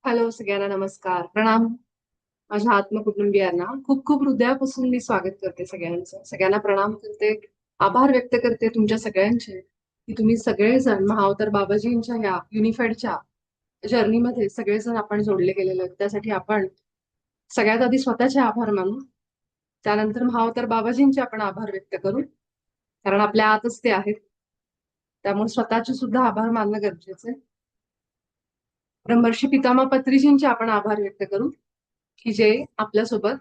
Hello सगळ्यांना नमस्कार प्रणाम. माझ्या आत्मकुटुंबियांना खूप खूप हृदयापासून मी स्वागत करते. सगळ्यांना प्रणाम करते. आभार व्यक्त करते तुमच्या सगळ्यांचे की तुम्ही सगळेजण महाअवतार बाबाजींच्या या युनिफाईडच्या जर्नीमध्ये सगळेजण आपण जोडले गेलेलो आहेत. त्यासाठी आपण सगळ्यात आधी स्वतःचे आभार मानू. त्यानंतर महाअवतार बाबाजींचे आपण आभार व्यक्त करू, कारण आपल्या आतच ते आहेत. त्यामुळे स्वतःचे सुद्धा आभार मानणं गरजेचं आहे. ब्रह्मर्षी पितामह पत्रीजींचे आपण आभार व्यक्त करू की जे आपल्यासोबत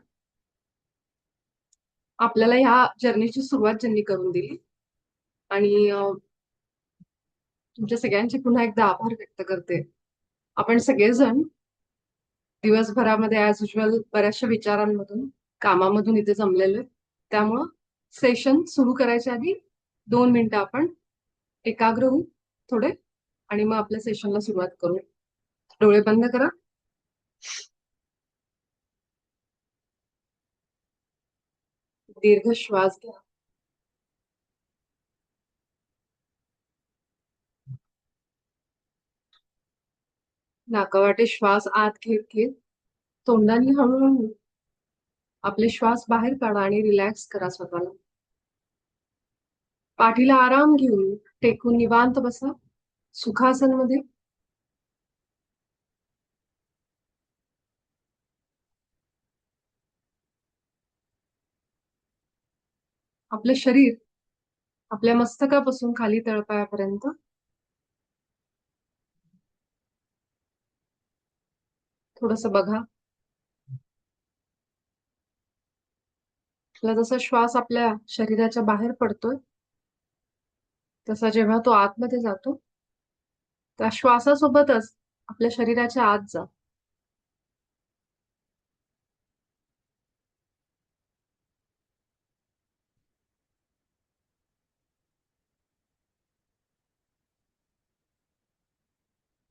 आपल्याला ह्या जर्नीची सुरुवात ज्यांनी करून दिली. आणि तुमच्या सगळ्यांचे पुन्हा एकदा आभार व्यक्त करते. आपण सगळेजण दिवसभरामध्ये ऍज युजल बऱ्याचशा विचारांमधून कामामधून इथे जमलेलो आहे. त्यामुळं सेशन सुरू करायच्या आधी 2 मिनिटं आपण एकाग्र होऊ थोडे, आणि मग आपल्या सेशनला सुरुवात करू. डोळे बंद करा. दीर्घ श्वास घ्या. नाकावाटे श्वास आत घेत घेत तोंडाने हळूहळू आपले श्वास बाहेर काढा आणि रिलॅक्स करा स्वतःला. पाठीला आराम घेऊन टेकून निवांत बसा सुखासन मध्ये. आपले शरीर आपल्या मस्तकापासून खाली तळपायापर्यंत थोडस बघा. आपला जसा श्वास आपल्या शरीराच्या बाहेर पडतोय, तसा जेव्हा तो आतमध्ये जातो, त्या श्वासासोबतच आपल्या शरीराच्या आत जा.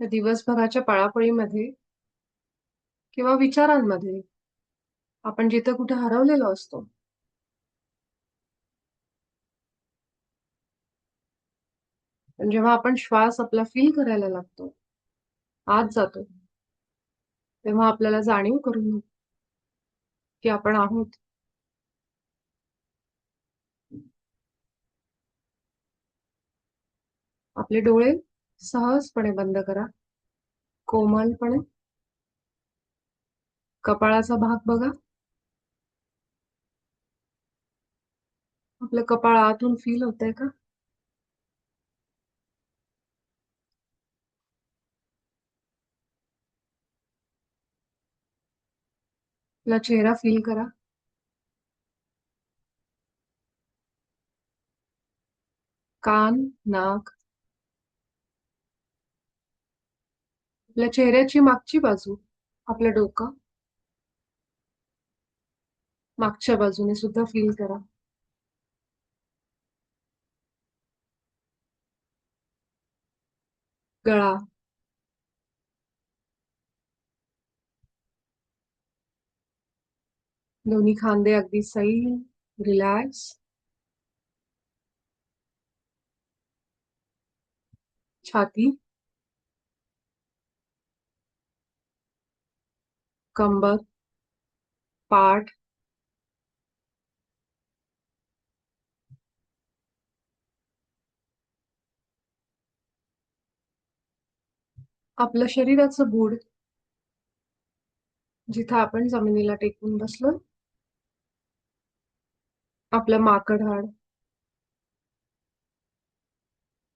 त्या दिवसभराच्या पळापळीमध्ये किंवा विचारांमध्ये आपण जिथं कुठे हरवलेलो असतो, पण जेव्हा आपण श्वास आपला फील करायला लागतो, आत जातो, तेव्हा आपल्याला जाणीव करून येते की आपण आहोत. आपले डोळे सहजपणे बंद करा. कोमलपणे कपाळाचा भाग बघा. आपलं कपाळ आतून फील होतंय का? आपला चेहरा फील करा. कान, नाक, आपल्या चेहऱ्याची मागची बाजू, आपलं डोकं मागच्या बाजूने सुद्धा फील करा. गळा, दोन्ही खांदे अगदी सैल, रिलॅक्स. छाती, कंबर, पाठ, आपलं शरीराचं बूड, जिथं आपण जमिनीला टेकून बसलो, आपलं माकड हाड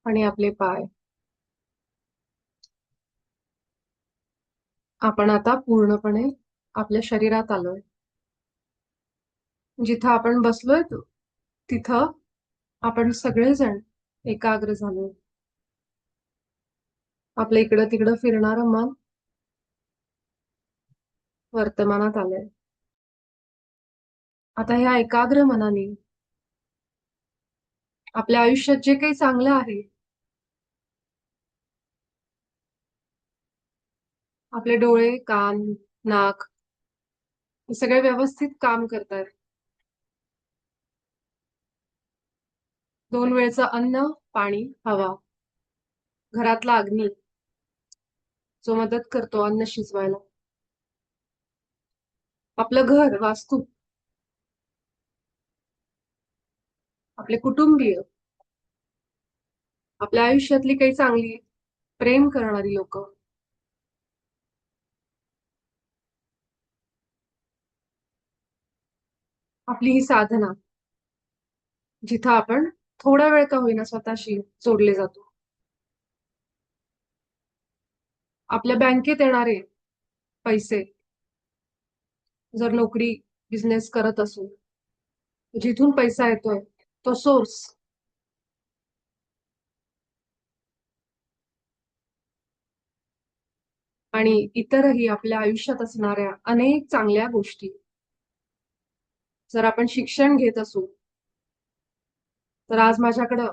आणि आपले पाय. आपण आता पूर्णपणे आपल्या शरीरात आलोय. जिथं आपण बसलोय तिथं आपण सगळेजण एकाग्र झालोय. आपलं इकडं तिकडं फिरणारं मन वर्तमानात आलंय. आता ह्या एकाग्र मनाने आपल्या आयुष्यात जे काही चांगलं आहे, आपले डोळे, कान, नाक हे सगळे व्यवस्थित काम करतात. 2 वेळचं अन्न, पाणी, हवा, घरातला अग्नी जो मदत करतो अन्न शिजवायला, आपलं घर वास्तू, आपले कुटुंबीय, आपल्या आयुष्यातली काही चांगली प्रेम करणारी लोक, आपली ही साधना, जिथं आपण थोडा वेळ का होईना स्वतःशी जोडले जातो, आपल्या बँकेत येणारे पैसे, जर नोकरी बिझनेस करत असू, जिथून पैसा येतोय तो सोर्स, आणि इतरही आपल्या आयुष्यात असणाऱ्या अनेक चांगल्या गोष्टी, जर आपण शिक्षण घेत असू तर आज माझ्याकडं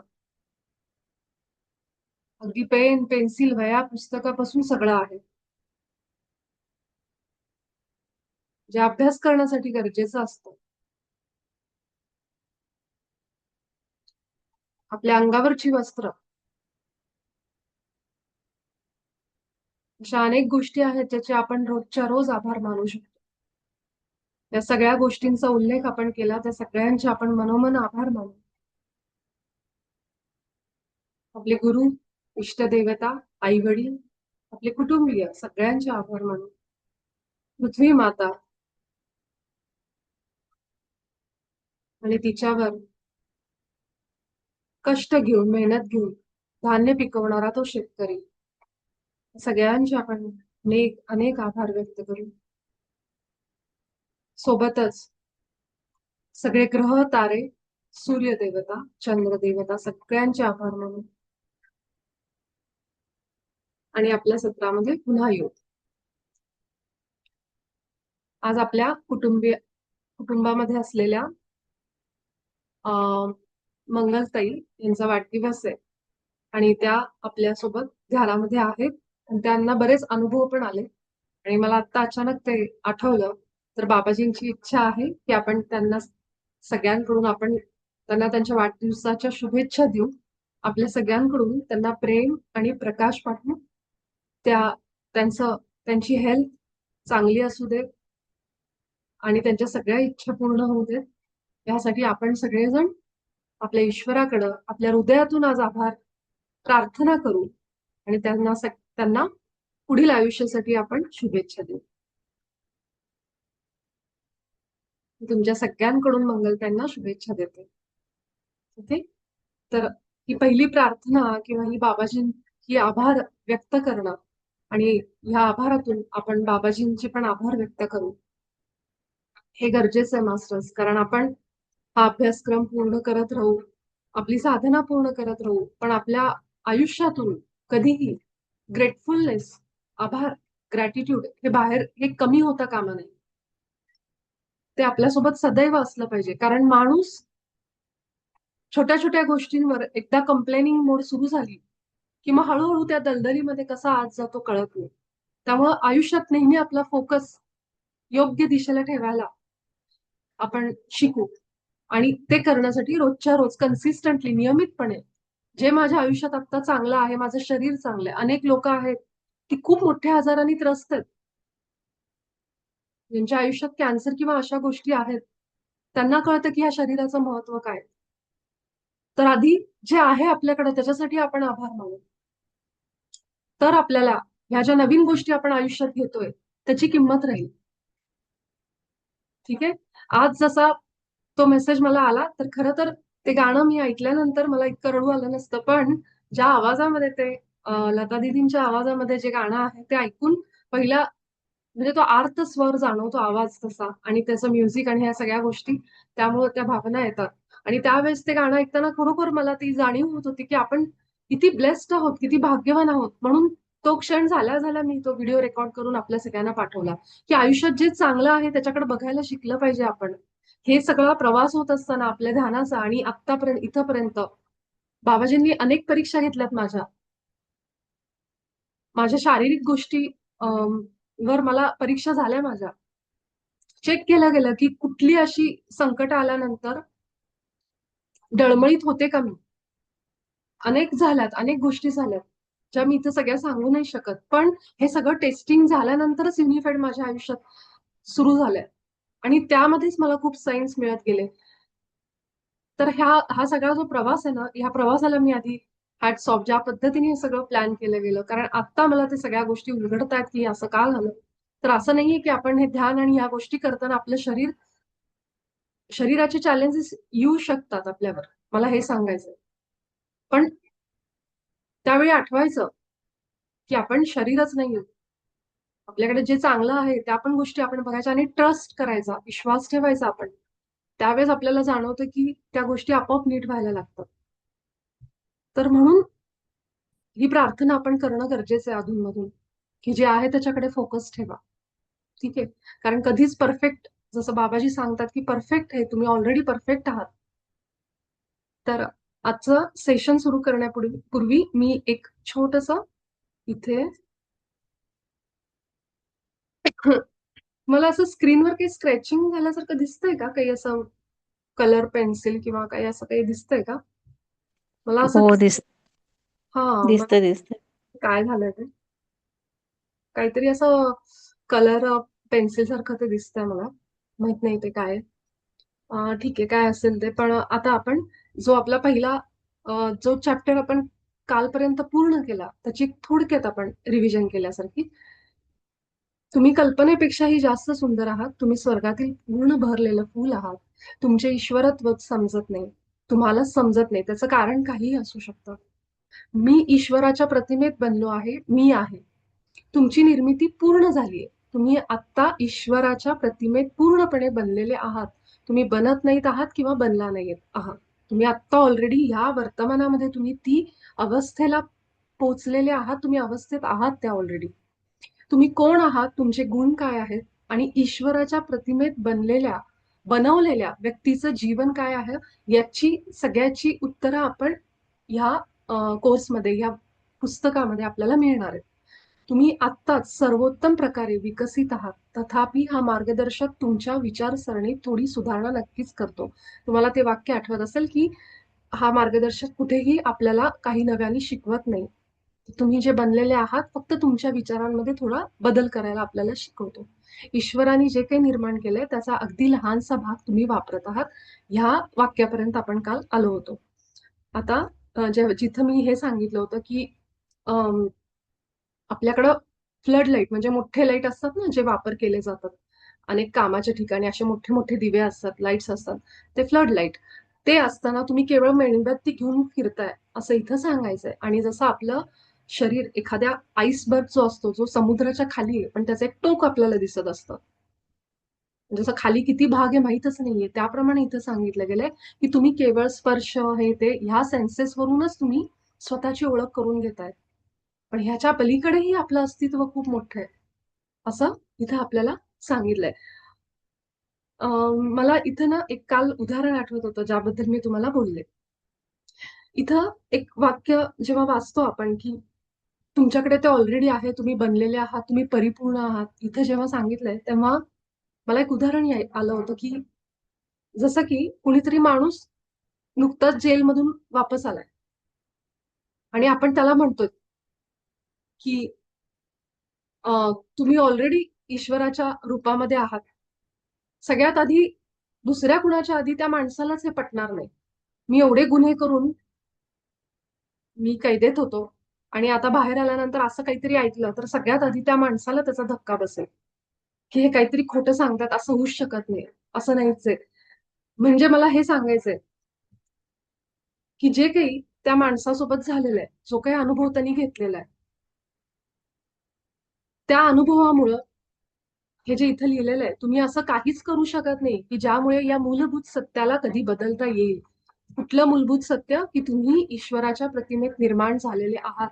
अगदी पेन पेन्सिल वह्या पुस्तकापासून सगळं आहे, जे अभ्यास करण्यासाठी गरजेचं असतं. आपल्या अंगावरची वस्त्र, अशा अनेक गोष्टी आहेत ज्याचे आपण रोजच्या रोज आभार मानू शकतो. या सगळ्या गोष्टींचा उल्लेख आपण केला, त्या सगळ्यांचे आपण मनोमन आभार मानू. आपले गुरु, इष्टदेवता, आई वडील, आपले कुटुंबीय सगळ्यांचे आभार मानू. पृथ्वी माता आणि तिच्यावर कष्ट घेऊन मेहनत घेऊन धान्य पिकवणारा तो शेतकरी, सगळ्यांचे आपण अनेक अनेक आभार व्यक्त करू. सोबतच सगळे ग्रह तारे, सूर्य देवता, चंद्र देवता सगळ्यांचे आभार मानू. आणि आपल्या सत्रामध्ये पुन्हा येऊ. आज आपल्या कुटुंबामध्ये असलेल्या मंगलताई यांचा वाढदिवस आहे आणि त्या आपल्यासोबत ध्यानामध्ये आहेत आणि त्यांना बरेच अनुभव पण आले आणि मला आता अचानक ते आठवलं. तर बाबाजींची इच्छा आहे की आपण त्यांना सगळ्यांकडून आपण त्यांना त्यांच्या वाढदिवसाच्या शुभेच्छा देऊ. आपल्या सगळ्यांकडून त्यांना प्रेम आणि प्रकाश पाठवू. त्या त्यांची हेल्थ चांगली असू दे आणि त्यांच्या सगळ्या इच्छा पूर्ण होऊ देत, यासाठी आपण सगळेजण आपल्या ईश्वराकडं आपल्या हृदयातून आज आभार प्रार्थना करू आणि त्यांना पुढील आयुष्यासाठी आपण शुभेच्छा देऊ. तुमच्या सगळ्यांकडून मंगल त्यांना शुभेच्छा देते. ओके. तर ही पहिली प्रार्थना किंवा ही ही आभार व्यक्त करणं आणि ह्या आभारातून आपण बाबाजींचे पण आभार व्यक्त करू, हे गरजेचं आहे मास्टर्स. कारण आपण हा अभ्यासक्रम पूर्ण करत राहू, आपली साधना पूर्ण करत राहू, पण आपल्या आयुष्यातून कधीही ग्रेटफुलनेस, आभार, ग्रॅटिट्यूड हे कमी होता कामा नये. ते आपल्यासोबत सदैव असलं पाहिजे. कारण माणूस छोट्या छोट्या गोष्टींवर एकदा कंप्लेनिंग मोड सुरू झाली की मग हळूहळू त्या दलदलीमध्ये कसा आत जातो कळत नाही. त्यामुळं आयुष्यात नेहमी आपला फोकस योग्य दिशेला ठेवायला आपण शिकू आणि ते करण्यासाठी रोजच्या रोज कन्सिस्टंटली नियमितपणे जे माझ्या आयुष्यात आता चांगलं आहे, माझं शरीर चांगलं आहे. अनेक लोक आहेत ती खूप मोठ्या आजारांनी त्रस्त आहेत, ज्यांच्या आयुष्यात कॅन्सर किंवा अशा गोष्टी आहेत. त्यांना कळतं की ह्या शरीराचं महत्व काय. तर आधी जे आहे आपल्याकडे त्याच्यासाठी आपण आभार मानू. तर आपल्याला ह्या ज्या नवीन गोष्टी आपण आयुष्यात घेतोय त्याची किंमत राहील. ठीक आहे. आज जसा तो मेसेज मला आला तर खरं तर ते गाणं मी ऐकल्यानंतर मला इतकं रडू आलं नसतं, पण ज्या आवाजामध्ये ते लता दीदींच्या आवाजामध्ये जे गाणं आहे ते ऐकून पहिला म्हणजे तो आर्त स्वर जाणवतो, आवाज तसा आणि त्याचं म्युझिक आणि ह्या सगळ्या गोष्टी, त्यामुळे त्या भावना येतात. आणि त्यावेळेस ते गाणं ऐकताना खरोखर मला ती जाणीव होत होती की आपण किती ब्लेस्ड आहोत, किती भाग्यवान आहोत. म्हणून तो क्षण झाल्या झाल्या मी तो व्हिडिओ रेकॉर्ड करून आपल्या सगळ्यांना पाठवला की आयुष्यात जे चांगलं आहे त्याच्याकडे बघायला शिकलं पाहिजे आपण. हे सगळा प्रवास होत असताना आपल्या ध्यानाचा आणि आतापर्यंत इथपर्यंत बाबाजींनी अनेक परीक्षा घेतल्यात माझ्या. माझ्या शारीरिक गोष्टी वर मला परीक्षा झाल्या माझ्या. चेक केलं गेलं की कुठली अशी संकट आल्यानंतर डळमळीत होते का मी. अनेक झाल्यात, अनेक गोष्टी झाल्यात. ज्या मी इथं सगळ्या सांगू नाही शकत. पण हे सगळं टेस्टिंग झाल्यानंतरच युनिफाईड माझ्या आयुष्यात सुरू झालंय आणि त्यामध्येच मला खूप सायन्स मिळत गेले. तर हा सगळा जो प्रवास आहे ना, ह्या प्रवासाला मी आधी हॅट्स ऑफ, ज्या पद्धतीने हे सगळं प्लॅन केलं गेलं. कारण आता मला ते सगळ्या गोष्टी उलगडतायत की असं का झालं. तर असं नाहीये की आपण हे ध्यान आणि ह्या गोष्टी करताना आपलं शरीराचे चॅलेंजेस येऊ शकतात आपल्यावर. मला हे सांगायचंय. पण त्यावेळी आठवायचं की आपण शरीरच नाहीये. आपल्याकडे जे चांगलं आहे त्या पण गोष्टी आपण बघायच्या आणि ट्रस्ट करायचा, विश्वास ठेवायचा आपण. त्यावेळेस आपल्याला जाणवतं की त्या गोष्टी आपोआप नीट व्हायला लागतात. तर म्हणून ही प्रार्थना आपण करणं गरजेचं आहे अधूनमधून, की जे आहे त्याच्याकडे फोकस ठेवा. ठीक आहे. कारण कधीच परफेक्ट, जसं बाबाजी सांगतात की परफेक्ट आहे, तुम्ही ऑलरेडी परफेक्ट आहात. तर आजचं सेशन सुरू करण्यापूर्वी पूर्वी मी एक छोटस इथे मला असं स्क्रीनवर काही स्क्रॅचिंग झाल्यासारखं दिसतंय का? काही असं कलर पेन्सिल किंवा काही असं काही दिसतंय का? मला असं हो, दिसतंय. हा, मला दिसतं दिसतं. काय झालंय ते काहीतरी असं कलर पेन्सिल सारखं ते दिसतंय मला. माहित नाही ते काय आहे. ठीक आहे, काय असेल ते. पण आता आपण जो आपला पहिला जो चॅप्टर आपण कालपर्यंत पूर्ण केला त्याची थोडक्यात आपण रिव्हिजन केल्यासारखी. तुम्ही कल्पनेपेक्षाही जास्त सुंदर आहात. तुम्ही स्वर्गातील पूर्ण भरलेलं फूल आहात. तुमचे ईश्वरत्वच समजत नाही. तुम्हालाच समजत नाही. त्याचं कारण काहीही असू शकतं. मी ईश्वराच्या प्रतिमेत बनलो आहे. मी आहे. तुमची निर्मिती पूर्ण झालीये. तुम्ही आत्ता ईश्वराच्या प्रतिमेत पूर्णपणे बनलेले आहात. तुम्ही बनत नाहीत आहात किंवा बनला नाहीत आहात. तुम्ही आत्ता ऑलरेडी ह्या वर्तमानामध्ये तुम्ही ती अवस्थेला पोचलेले आहात. तुम्ही अवस्थेत आहात त्या ऑलरेडी. तुम्ही कोण आहात, तुमचे गुण काय आहेत आणि ईश्वराच्या प्रतिमेत बनवलेल्या व्यक्तीचं जीवन काय आहे, याची सगळ्याची उत्तरं आपण ह्या कोर्समध्ये, ह्या पुस्तकामध्ये आपल्याला मिळणार आहेत. तुम्ही आत्ताच सर्वोत्तम प्रकारे विकसित आहात. तथापि हा मार्गदर्शक तुमच्या विचारसरणीत थोडी सुधारणा नक्कीच करतो. तुम्हाला ते वाक्य आठवत असेल की हा मार्गदर्शक कुठेही आपल्याला काही नव्याने शिकवत नाही. तुम्ही जे बनलेले आहात फक्त तुमच्या विचारांमध्ये थोडा बदल करायला आपल्याला शिकवतो. ईश्वराने जे काही निर्माण केलंय त्याचा अगदी लहानसा भाग तुम्ही वापरत आहात. ह्या वाक्यापर्यंत आपण काल आलो होतो. आता जिथं मी हे सांगितलं होतं की अम, आपल्याकडं फ्लड लाईट म्हणजे मोठे लाईट असतात ना, जे वापर केले जातात. अनेक कामाच्या ठिकाणी असे मोठे मोठे दिवे असतात, लाईट्स असतात. ते फ्लड लाईट. ते असताना तुम्ही केवळ मेणबत्ती घेऊन फिरताय असं इथं सांगायचंय. आणि जसं आपलं शरीर एखाद्या आईसबर्ग जो असतो, जो समुद्राच्या खाली आहे, पण त्याचं एक टोक आपल्याला दिसत असतं. जसं खाली किती भाग आहे माहीतच नाहीये. त्याप्रमाणे इथं सांगितलं गेलंय, की तुम्ही केवळ स्पर्श हे ते ह्या सेन्सेस वरूनच तुम्ही स्वतःची ओळख करून घेताय. पण ह्याच्या पलीकडेही आपलं अस्तित्व खूप मोठं आहे. असं इथं आपल्याला सांगितलंय. मला इथं ना एक काल उदाहरण आठवत होतं, ज्याबद्दल मी तुम्हाला बोलले. इथं एक वाक्य जेव्हा वाचतो आपण, की तुमच्याकडे ते ऑलरेडी आहे, तुम्ही बनलेले आहात, तुम्ही परिपूर्ण आहात. इथं जेव्हा सांगितलंय, तेव्हा मला एक उदाहरण आलं होतं, की जसं की कुणीतरी माणूस नुकताच जेलमधून वापस आलाय आणि आपण त्याला म्हणतोय, की तुम्ही ऑलरेडी ईश्वराच्या रूपामध्ये आहात. सगळ्यात आधी दुसऱ्या कुणाच्या आधी त्या माणसालाच हे पटणार नाही. मी एवढे गुन्हे करून मी कैदेत होतो आणि आता बाहेर आल्यानंतर असं काहीतरी ऐकलं तर सगळ्यात आधी त्या माणसाला त्याचा धक्का बसेल, की हे काहीतरी खोटं सांगतात, असं होऊच शकत नाही. असं नाहीच आहे. म्हणजे मला हे सांगायचंय, की जे काही त्या माणसासोबत झालेलं आहे, जो काही अनुभव त्यांनी घेतलेला आहे, त्या अनुभवामुळं हे जे इथं लिहिलेलं आहे, तुम्ही असं काहीच करू शकत नाही, की ज्यामुळे या मूलभूत सत्याला कधी बदलता येईल. कुठलं मूलभूत सत्य? की तुम्ही ईश्वराच्या प्रतिमेत निर्माण झालेले आहात,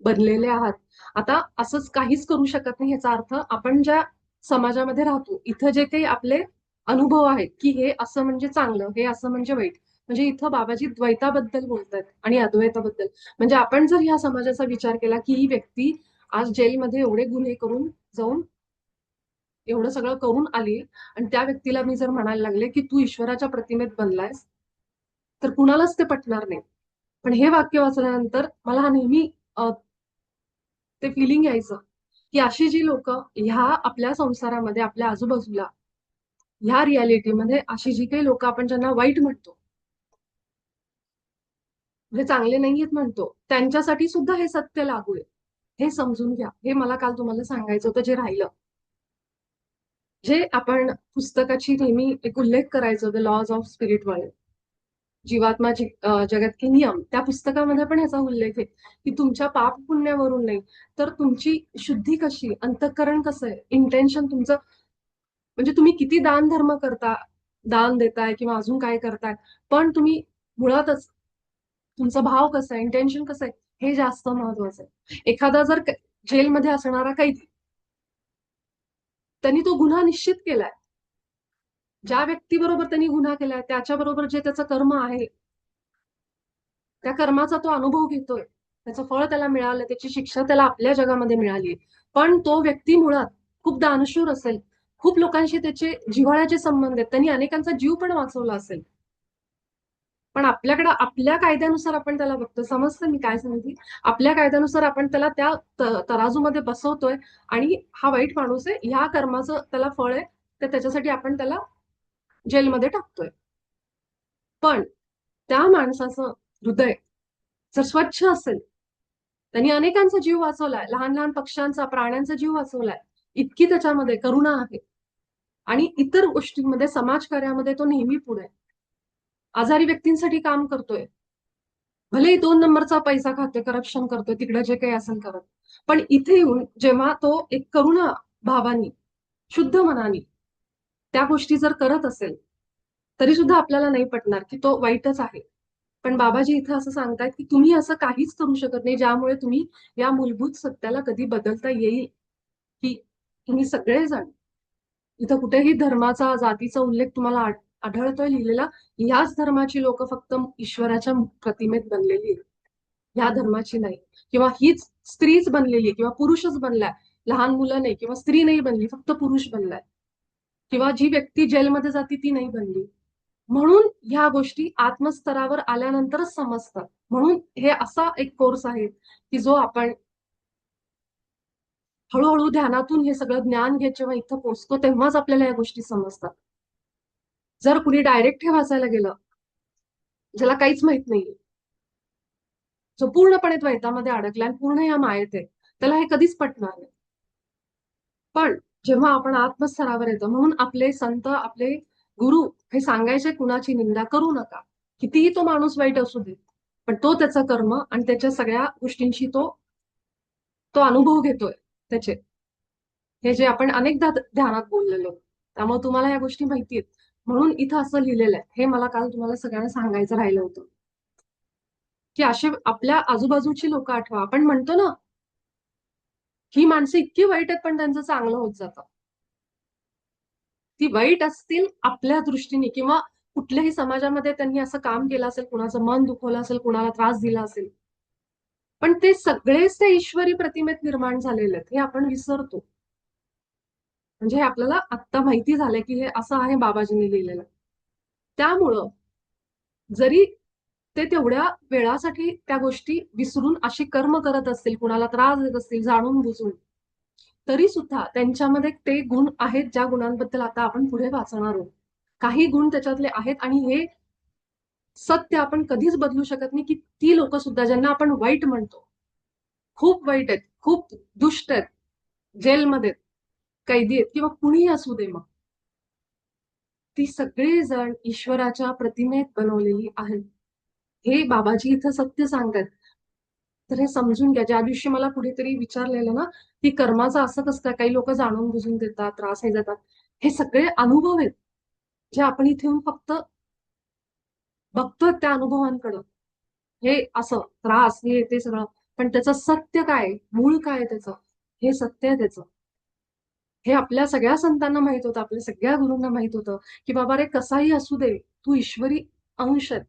बनलेले आहात. आता असंच काहीच करू शकत नाही, याचा अर्थ आपण ज्या समाजामध्ये राहतो, इथं जे काही आपले अनुभव आहेत, की हे असं म्हणजे चांगलं, हे असं म्हणजे वाईट. म्हणजे इथं बाबाजी द्वैताबद्दल बोलतात आणि अद्वैताबद्दल. म्हणजे आपण जर ह्या समाजाचा विचार केला, की ही व्यक्ती आज जेलमध्ये एवढे गुन्हे करून जाऊन एवढं सगळं करून आली आणि त्या व्यक्तीला मी जर म्हणायला लागले, की तू ईश्वराच्या प्रतिमेत बनलायस, तर कुणालाच ते पटणार नाही. पण हे वाक्य वाचल्यानंतर मला हा नेहमी ते फिलिंग यायचं की अशी जी लोक ह्या आपल्या संसारामध्ये आपल्या आजूबाजूला ह्या रियालिटीमध्ये अशी जी काही लोक आपण ज्यांना वाईट म्हणतो, जे चांगले नाहीयेत म्हणतो, त्यांच्यासाठी सुद्धा हे सत्य लागू आहे. हे समजून घ्या. हे मला काल तुम्हाला सांगायचं होतं, जे राहिलं. जे आपण पुस्तकाची नेहमी एक उल्लेख करायचो, the laws of spirit world, जीवात्मा जगत के नियम, त्या पुस्तकामध्ये पण ह्याचा उल्लेख आहे की तुमच्या पाप पुण्यावरून नाही, तर तुमची शुद्धी कशी, अंतःकरण कसं आहे, इंटेन्शन तुमचं, म्हणजे तुम्ही किती दान धर्म करता, दान देताय किंवा अजून काय करताय, पण तुम्ही मुळातच तुमचा भाव कसा आहे, इंटेन्शन कसं आहे, हे जास्त महत्वाचं आहे. एखादा जर जेलमध्ये असणारा कैदी, त्यांनी तो गुन्हा निश्चित केलाय, ज्या व्यक्तीबरोबर त्यांनी गुन्हा केलाय त्याच्याबरोबर जे त्याचं कर्म आहे, त्या कर्माचा तो अनुभव घेतोय, त्याचं फळ त्याला मिळालं, त्याची शिक्षा त्याला आपल्या जगामध्ये मिळाली, पण तो व्यक्ती मुळात खूप दानशूर असेल, खूप लोकांशी त्याचे जिव्हाळ्याचे संबंध आहेत, त्यांनी अनेकांचा जीव पण वाचवला असेल, पण आपल्याकडे आपल्या कायद्यानुसार आपण त्याला बघतो. समजतं मी काय सांगते? आपल्या कायद्यानुसार आपण त्याला त्या तराजूमध्ये बसवतोय आणि हा वाईट माणूस आहे, ह्या कर्माचं त्याला फळ आहे, तर त्याच्यासाठी आपण त्याला जेलमध्ये टाकतोय. पण त्या माणसाचं हृदय जर स्वच्छ असेल, त्यांनी अनेकांचा जीव वाचवलाय, लहान लहान पक्ष्यांचा, प्राण्यांचा जीव वाचवलाय, इतकी त्याच्यामध्ये करुणा आहे, आणि इतर गोष्टींमध्ये, समाजकार्यामध्ये तो नेहमी पुढे आहे. आजारी व्यक्तींसाठी काम करतोय, भलेही 2 नंबरचा पैसा खातोय, करप्शन करतोय, तिकडे जे काही असेल करत, पण इथे येऊन जेव्हा तो एक करुणा भावानी, शुद्ध मनानी त्या गोष्टी जर करत असेल, तरी सुद्धा आपल्याला नाही पटणार की तो वाईटच आहे. पण बाबाजी इथं असं सांगतायत की तुम्ही असं काहीच करू शकत नाही ज्यामुळे तुम्ही या मूलभूत सत्याला कधी बदलता येईल, की तुम्ही सगळेजण, इथं कुठेही धर्माचा, जातीचा उल्लेख तुम्हाला आढळतोय लिहिलेला, याच धर्माची लोक फक्त ईश्वराच्या प्रतिमेत बनलेली आहेत, ह्या धर्माची नाही. किंवा हीच स्त्रीच बनलेली किंवा पुरुषच बनलाय, लहान मुलं नाही किंवा स्त्री नाही बनली, फक्त पुरुष बनलाय, किंवा जी व्यक्ती जेलमध्ये जाती ती नाही बनली. म्हणून ह्या गोष्टी आत्मस्तरावर आल्यानंतरच समजतात. म्हणून हे असा एक कोर्स आहे की जो आपण हळूहळू ध्यानातून हे सगळं ज्ञान घेत जेव्हा इथं पोहोचतो, तेव्हाच आपल्याला या गोष्टी समजतात. जर कुणी डायरेक्ट हे वाचायला गेलं, ज्याला काहीच माहित नाहीये, जो पूर्णपणे द्वैतामध्ये अडकलाय आणि पूर्ण या मायेत आहे, त्याला हे कधीच पटणार नाही. पण जेव्हा आपण आत्मस्तरावर येतो, म्हणून आपले संत, आपले गुरु हे सांगायचे, कुणाची निंदा करू नका, कितीही तो माणूस वाईट असू दे, पण तो त्याचा कर्म आणि त्याच्या सगळ्या गोष्टींशी तो तो अनुभव घेतोय त्याचे, हे जे आपण अनेकदा ध्यानात बोललेलो, त्यामुळे तुम्हाला या गोष्टी माहिती आहेत. म्हणून इथं असं लिहिलेलं आहे, हे मला काल तुम्हाला सगळ्यांना सांगायचं राहिलं होतं, की असे आपल्या आजूबाजूची लोक आठवा. आपण म्हणतो ना, ही माणसं इतकी वाईट आहेत पण त्यांचं चांगलं होत जातं. ती वाईट असतील आपल्या दृष्टीने, किंवा कुठल्याही समाजामध्ये त्यांनी असं काम केलं असेल, कुणाचं मन दुखवलं असेल, कुणाला त्रास दिला असेल, पण ते सगळेच त्या ईश्वरी प्रतिमेत निर्माण झालेले आहेत, हे आपण विसरतो. म्हणजे हे आपल्याला आत्ता माहिती झालंय की हे असं आहे बाबाजींनी लिहिलेलं. त्यामुळं जरी ते तेवढ्या वेळासाठी त्या गोष्टी विसरून अशी कर्म करत असतील, कुणाला त्रास देत असतील जाणून बुजून, तरी सुद्धा त्यांच्यामध्ये ते गुण आहेत ज्या गुणांबद्दल आता आपण पुढे वाचणार आहोत. काही गुण त्याच्यातले आहेत, आणि हे सत्य आपण कधीच बदलू शकत नाही की ती लोक सुद्धा ज्यांना आपण वाईट म्हणतो, खूप वाईट आहेत, खूप दुष्ट आहेत, जेलमध्ये कैदी आहेत किंवा कुणीही असू दे, मग ती सगळे जण ईश्वराच्या प्रतिमेत बनवलेली आहेत. हे बाबाजी इथं सत्य सांगतात. तर हे समजून घ्या. ज्या दिवशी मला कुणीतरी विचारलेलं ना, की कर्माचं असं कसं काय, काही लोक जाणून बुजून देतात, त्रास हे देतात, हे सगळे अनुभव आहेत जे आपण इथे येऊन फक्त बघतोय त्या अनुभवांकडं. हे असं त्रास, हे ते सगळं, पण त्याचं सत्य काय, मूळ काय त्याचं, हे सत्य आहे त्याचं. हे आपल्या सगळ्या संतांना माहित होतं, आपल्या सगळ्या गुरूंना माहित होतं, की बाबा रे, कसाही असू दे, तू ईश्वरी अंश आहेस.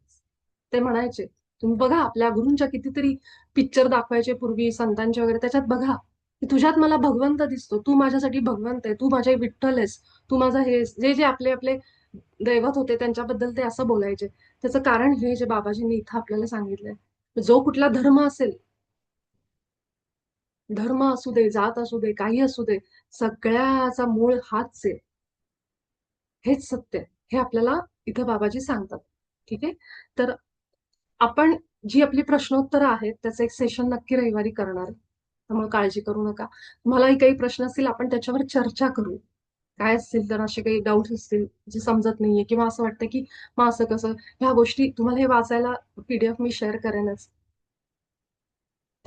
ते म्हणायचे. तुम्ही बघा, आपल्या गुरूंच्या कितीतरी पिक्चर दाखवायचे पूर्वी संतांचे वगैरे, त्याच्यात बघा की तुझ्यात मला भगवंत दिसतो, तू माझ्यासाठी भगवंत आहे, तू माझे विठ्ठल आहेस, तू माझा हे, जे जे आपले आपले दैवत होते त्यांच्याबद्दल ते असं बोलायचे. त्याचं कारण हे जे बाबाजींनी इथं आपल्याला सांगितलंय. जो कुठला धर्म असेल, धर्म असू दे, जात असू दे, काही असू दे, सगळ्याचा मूळ हाच आहे. हेच सत्य आहे. हे आपल्याला इथं बाबाजी सांगतात. ठीक आहे. तर आपण जी आपली प्रश्नोत्तरं आहेत त्याचं एक सेशन नक्की रविवारी करणार आहे. त्यामुळे काळजी करू नका. तुम्हालाही काही प्रश्न असतील आपण त्याच्यावर चर्चा करू. काय असतील तर असे काही डाऊट्स असतील जे समजत नाहीये किंवा असं वाटतं की मग असं कसं, ह्या गोष्टी तुम्हाला हे वाचायला पीडीएफ मी शेअर करेनच.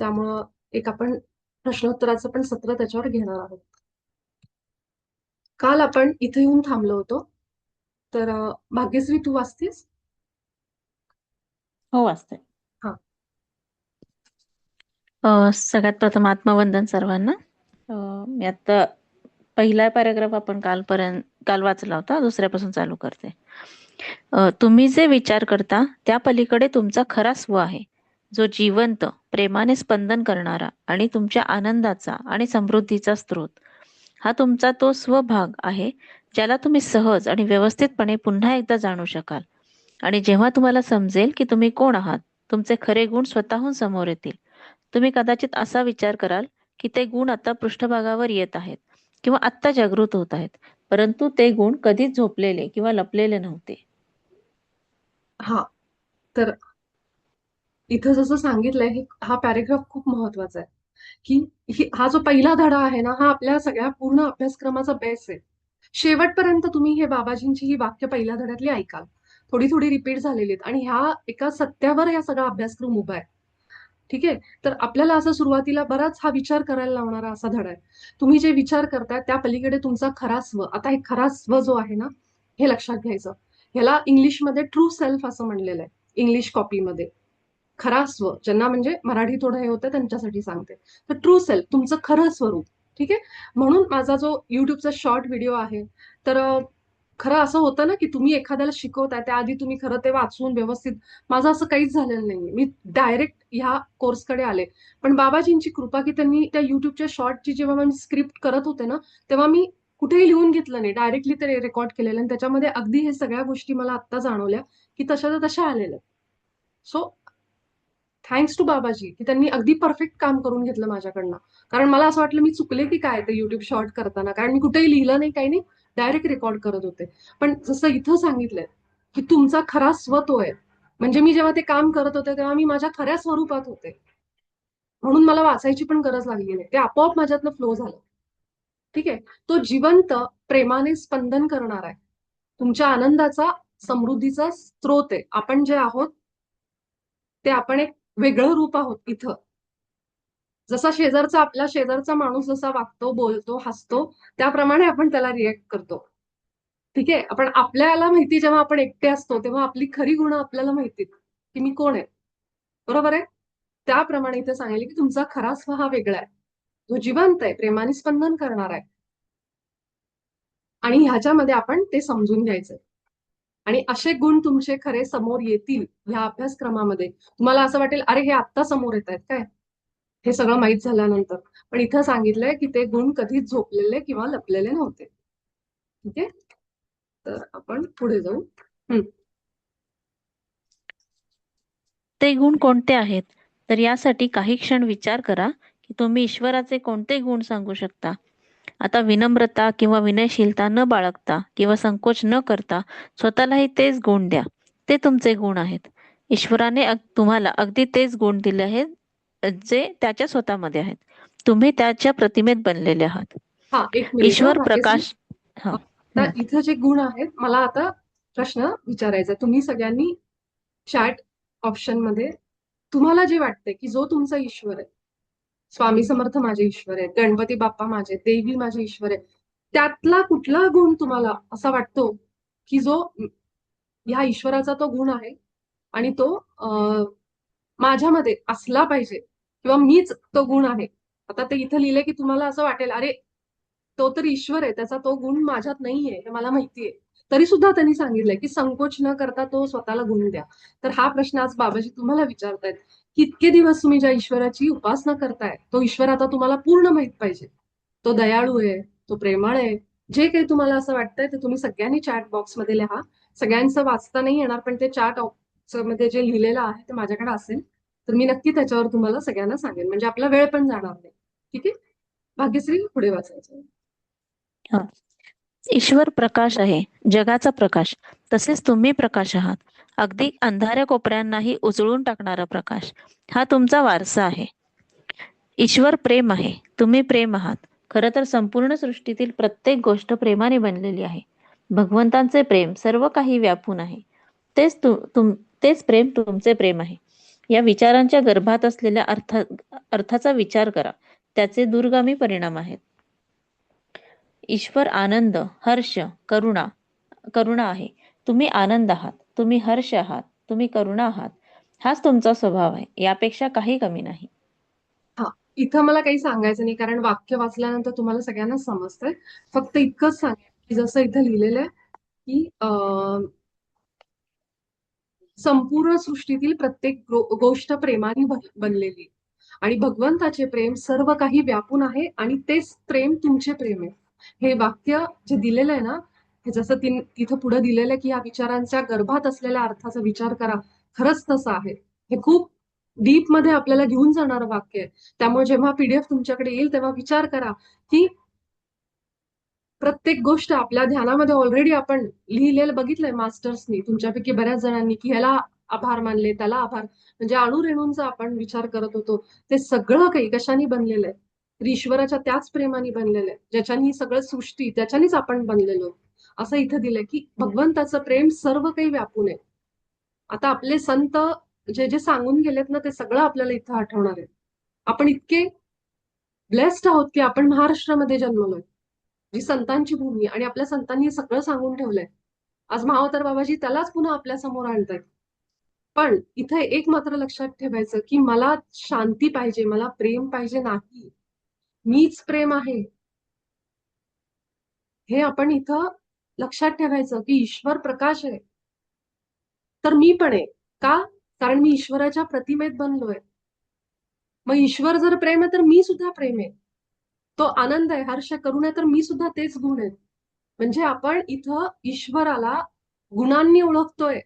त्यामुळं एक आपण प्रश्नोत्तराचं पण सत्र त्याच्यावर घेणार आहोत. काल आपण इथे येऊन थांबलो होतो. तर भाग्यश्री तू वाचतेस? हो, वाचते. हा. सगळ्यात प्रथम आत्मवंदन सर्वांना. मी आता पहिला पॅराग्राफ आपण काल वाचला होता, दुसऱ्यापासून चालू करते. तुम्ही जे विचार करता त्या पलीकडे तुमचा खरा स्व आहे, जो जिवंत, प्रेमाने स्पंदन करणारा आणि तुमच्या आनंदाचा आणि समृद्धीचा स्रोत. हा तुमचा तो स्वभाग आहे, ज्याला तुम्ही सहज आणि व्यवस्थितपणे पुन्हा एकदा जाणू शकाल. आणि जेव्हा तुम्हाला समजेल की तुम्ही कोण आहात, तुमचे खरे गुण स्वतःहून समोर येतील. तुम्ही कदाचित असा विचार कराल की ते गुण आता पृष्ठभागावर येत आहेत किंवा आत्ता जागृत होत आहेत, परंतु ते गुण कधीच झोपलेले किंवा लपलेले नव्हते. हा. तर इथं जसं सांगितलंय हा पॅरेग्राफ खूप महत्वाचा आहे. की हा जो पहिला धडा आहे ना, हा आपल्या सगळ्या पूर्ण अभ्यासक्रमाचा बेस आहे. शेवटपर्यंत तुम्ही हे बाबाजींची ही वाक्य पहिल्या धड्यातली ऐकाल. थोडी थोडी रिपीट झालेली आहेत आणि ह्या एका सत्यावर हा सगळा अभ्यासक्रम उभा आहे. ठीक आहे. तर आपल्याला असं सुरुवातीला बराच हा विचार करायला लावणारा असा धडा आहे. तुम्ही जे विचार करताय त्या पलीकडे तुमचा खरा स्व. आता हे खरा स्व जो आहे ना, हे लक्षात घ्यायचं. ह्याला इंग्लिशमध्ये ट्रू सेल्फ असं म्हणलेलं आहे, इंग्लिश कॉपीमध्ये. खरा स्व, ज्यांना म्हणजे मराठी थोडं हे होतं त्यांच्यासाठी सांगते. तर ट्रू सेल्फ, तुमचं खरं स्वरूप. ठीक आहे. म्हणून माझा जो युट्यूबचा शॉर्ट व्हिडिओ आहे, तर खरं असं होतं ना की तुम्ही एखाद्याला शिकवताय त्याआधी तुम्ही खरं ते वाचून व्यवस्थित. माझं असं काहीच झालेलं नाहीये. मी डायरेक्ट ह्या कोर्सकडे आले. पण बाबाजींची कृपा की त्यांनी त्या युट्यूबच्या शॉर्टची जेव्हा मी स्क्रिप्ट करत होते ना, तेव्हा मी कुठेही लिहून घेतलं नाही, डायरेक्टली ते रेकॉर्ड केलेलं आणि त्याच्यामध्ये अगदी हे सगळ्या गोष्टी मला आत्ता जाणवल्या की तशाच्या तशा आलेल्या. सो थँक्स टू बाबाजी की त्यांनी अगदी परफेक्ट काम करून घेतलं माझ्याकडनं. कारण मला असं वाटलं मी चुकले की काय ते युट्यूब शॉर्ट करताना, कारण मी कुठेही लिहिलं नाही, काही नाही, डायरेक्ट रेकॉर्ड करत होते. पण जसं इथं सांगितलंय की तुमचा खरा स्व तो आहे. म्हणजे मी जेव्हा ते काम करत होते तेव्हा मी माझ्या खऱ्या स्वरूपात होते. म्हणून मला वाचायची पण गरज लागली नाही, ते आपोआप माझ्यातनं फ्लो झालं. ठीक आहे. तो जिवंत, प्रेमाने स्पंदन करणार आहे, तुमच्या आनंदाचा, समृद्धीचा स्रोत आहे. आपण जे आहोत ते आपण एक वेगळं रूप आहोत इथं. जसा शेजारचा, आपला शेजारचा माणूस जसा वागतो, बोलतो, हसतो, त्याप्रमाणे आपण त्याला रिएक्ट करतो. ठीक आहे. आपण आपल्याला माहिती, जेव्हा आपण एकटे असतो तेव्हा आपली खरी गुणं आपल्याला माहितीत की मी कोण आहे. बरोबर आहे. त्याप्रमाणे इथे सांगितले की तुमचा खरा स्व हा वेगळा आहे, जो जिवंत आहे, प्रेमाने स्पंदन करणार आहे. आणि ह्याच्यामध्ये आपण ते समजून घ्यायचंय. आणि असे गुण तुमचे खरे समोर येतील ह्या अभ्यासक्रमामध्ये. तुम्हाला असं वाटेल अरे हे आत्ता समोर येत आहेत काय, हे सगळं माहीत झाल्यानंतर. पण इथं सांगितलंय की ते गुण कधीच झोपलेले किंवा लपलेले नव्हते. ठीक आहे. तर आपण पुढे जाऊ. ते गुण कोणते आहेत? तर यासाठी काही क्षण विचार करा की तुम्ही ईश्वराचे कोणते गुण सांगू शकता. आता विनम्रता किंवा विनयशीलता न बाळगता किंवा संकोच न करता स्वतःलाही तेच गुण द्या. ते तुमचे गुण आहेत. ईश्वराने तुम्हाला अगदी तेच गुण दिले आहेत, जे त्याच्या स्वतःमध्ये आहेत. तुम्ही त्याच्या प्रतिमेत बनलेले आहात. हा, एक मिनिट ईश्वर भाग्यश्री. प्रकाश. हा. आता इथं जे गुण आहेत, मला आता प्रश्न विचारायचा. तुम्ही सगळ्यांनी चॅट ऑप्शन मध्ये तुम्हाला जे वाटतंय की जो तुमचा ईश्वर आहे, स्वामी समर्थ माझे ईश्वर आहे, गणपती बाप्पा माझे, देवी माझे ईश्वर आहे, त्यातला कुठला गुण तुम्हाला असा वाटतो की जो ह्या ईश्वराचा तो गुण आहे आणि तो माझ्यामध्ये असला पाहिजे किंवा मीच तो गुण आहे. आता ते इथं लिहिले की तुम्हाला असं वाटेल अरे तो तर ईश्वर आहे, त्याचा तो गुण माझ्यात नाहीये हे मला माहितीये. तरी सुद्धा त्यांनी सांगितलंय की संकोच न करता तो स्वतःला गुण द्या. तर हा प्रश्न आज बाबाजी तुम्हाला विचारतायत की इतके दिवस तुम्ही ज्या ईश्वराची उपासना करताय, तो ईश्वर आता तुम्हाला पूर्ण माहित पाहिजे. तो दयाळू आहे, तो प्रेमळ आहे. जे काही तुम्हाला असं वाटतंय ते तुम्ही सगळ्यांनी चॅट बॉक्समध्ये लिहा. सगळ्यांचं वाचता नाही येणार, पण ते चॅट मध्ये जे लिहिलेलं आहे ते माझ्याकडे असेल तर मी नक्की त्याच्यावर तुम्हाला सगळ्यांना सांगेन, म्हणजे आपला वेळ पण जाणार नाही. ठीक आहे. भाग्यश्री पुढे वाचायचं. हा. ईश्वर प्रकाश आहे, जगाचा प्रकाश. तसेच तुम्ही प्रकाश आहात. अगदी अंधाऱ्या कोपऱ्यांनाही उजळून टाकणारा प्रकाश. हा तुमचा वारसा आहे. ईश्वर प्रेम आहे, तुम्ही प्रेम आहात. खरं तर संपूर्ण सृष्टीतील प्रत्येक गोष्ट प्रेमाने बनलेली आहे. भगवंतांचे प्रेम सर्व काही व्यापून आहे. तेच तेच प्रेम तुमचे प्रेम आहे. या विचारांच्या गर्भात असलेल्या अर्थाचा विचार करा. त्याचे दूरगामी परिणाम आहेत. ईश्वर आनंद, हर्ष, करुणा करुणा आहे. तुम्ही आनंद आहात, तुम्ही हर्ष आहात, तुम्ही करुणा आहात. हाच तुमचा स्वभाव आहे, यापेक्षा काही कमी नाही. हा, इथं मला काही सांगायचं नाही, कारण वाक्य वाचल्यानंतर तुम्हाला सगळ्यांना समजतंय. फक्त इतकंच सांगेन की जसं इथं लिहिलेलं आहे की संपूर्ण सृष्टीतील प्रत्येक गोष्ट प्रेमाने बनलेली आणि भगवंताचे प्रेम सर्व काही व्यापून आहे आणि तेच प्रेम तुमचे प्रेम आहे. हे वाक्य जे दिलेलं आहे ना, हे जसं तिथं पुढे दिलेलं आहे की या विचारांच्या गर्भात असलेल्या अर्थाचा विचार करा, खरंच तसं आहे. हे खूप डीप मध्ये आपल्याला घेऊन जाणारं वाक्य आहे. त्यामुळे जेव्हा पीडीएफ तुमच्याकडे येईल तेव्हा विचार करा की प्रत्येक गोष्ट आपल्या ध्यानामध्ये ऑलरेडी आपण लिहिलेलं बघितलंय मास्टर्सनी, तुमच्यापैकी बऱ्याच जणांनी, की ह्याला आभार मानले, त्याला आभार, म्हणजे अणुरेणूंचा आपण विचार करत होतो. ते सगळं काही कशाने बनलेलं आहे? तर ईश्वराच्या त्याच प्रेमाने बनलेलं आहे, ज्याच्याने ही सगळं सृष्टी, त्याच्यानेच आपण बनलेलो. असं इथं दिलंय की भगवंताचं प्रेम सर्व काही व्यापून आहे. आता आपले संत जे जे सांगून गेलेत ना, ते सगळं आपल्याला इथं आठवणार आहे. आपण इतके ब्लेस्ड आहोत की आपण महाराष्ट्रामध्ये जन्मलोय, जी संतांची भूमी, आणि आपल्या संतांनी सगळं सांगून ठेवलंय. आज महावतार बाबाजी त्यालाच पुन्हा आपल्या समोर आणतायत. पण इथे एक मात्र लक्षात ठेवायचं की मला शांती पाहिजे, मला प्रेम पाहिजे नाही, मीच प्रेम आहे. हे आपण इथं लक्षात ठेवायचं की ईश्वर प्रकाश आहे, तर मी पण आहे. का? कारण मी ईश्वराच्या प्रतिमेत बनलोय. मग ईश्वर जर प्रेम आहे तर मी सुद्धा प्रेम आहे. तो आनंद आहे, हर्ष, करुण आहे, तर मी सुद्धा तेच गुण आहेत. म्हणजे आपण इथं ईश्वराला गुणांनी ओळखतोय.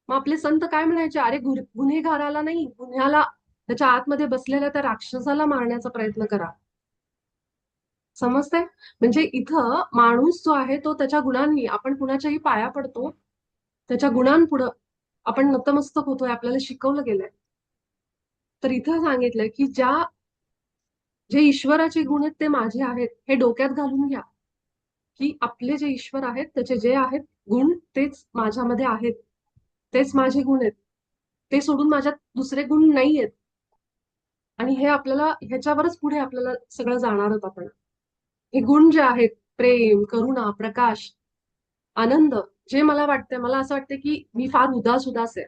मग आपले संत काय म्हणायचे? अरे गुन्हेगाराला नाही, गुन्ह्याला, त्याच्या आतमध्ये बसलेल्या त्या राक्षसाला मारण्याचा प्रयत्न करा. समजतंय? म्हणजे इथं माणूस जो आहे तो त्याच्या गुणांनी, आपण कुणाच्याही पाया पडतो, त्याच्या गुणांपुढं आपण नतमस्तक होतोय, आपल्याला शिकवलं गेलंय. तर इथं सांगितलंय की जे ईश्वराचे गुण आहेत ते माझे आहेत, हे डोक्यात घालून घ्या. की आपले जे ईश्वर आहेत त्याचे जे आहेत गुण तेच माझ्यामध्ये आहेत, तेच माझे गुण आहेत. ते सोडून माझ्यात दुसरे गुण नाही आहेत. आणि हे आपल्याला ह्याच्यावरच पुढे आपल्याला सगळं जाणार आहोत आपण. हे गुण जे आहेत, प्रेम, करुणा, प्रकाश, आनंद, जे मला वाटतंय, मला असं वाटतं की मी फार उदास उदास आहे.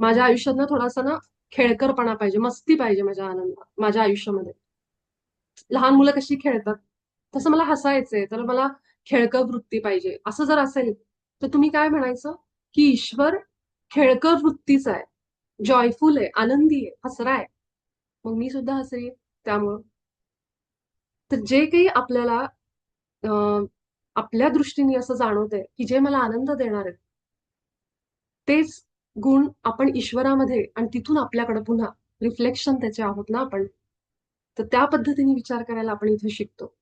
माझ्या आयुष्यात ना थोडासा ना खेळकरपणा पाहिजे, मस्ती पाहिजे माझ्या आयुष्यामध्ये. लहान मुलं कशी खेळतात तसं मला हसायचंय, तर मला खेळकर वृत्ती पाहिजे. असं जर असेल तर तुम्ही काय म्हणायचं की ईश्वर खेळकर वृत्तीचा आहे, जॉयफुल आहे, आनंदी आहे, हसराय. मग मी सुद्धा हसरी. त्यामुळं तर जे काही आपल्याला आपल्या दृष्टीने असं जाणवतंय की जे मला आनंद देणार आहेत, तेच गुण आपण ईश्वरामध्ये, आणि तिथून आपल्याकडे पुन्हा रिफ्लेक्शन त्याचे आहोत ना आपण. तर त्या पद्धतीने विचार करायला आपण इथे शिकतो.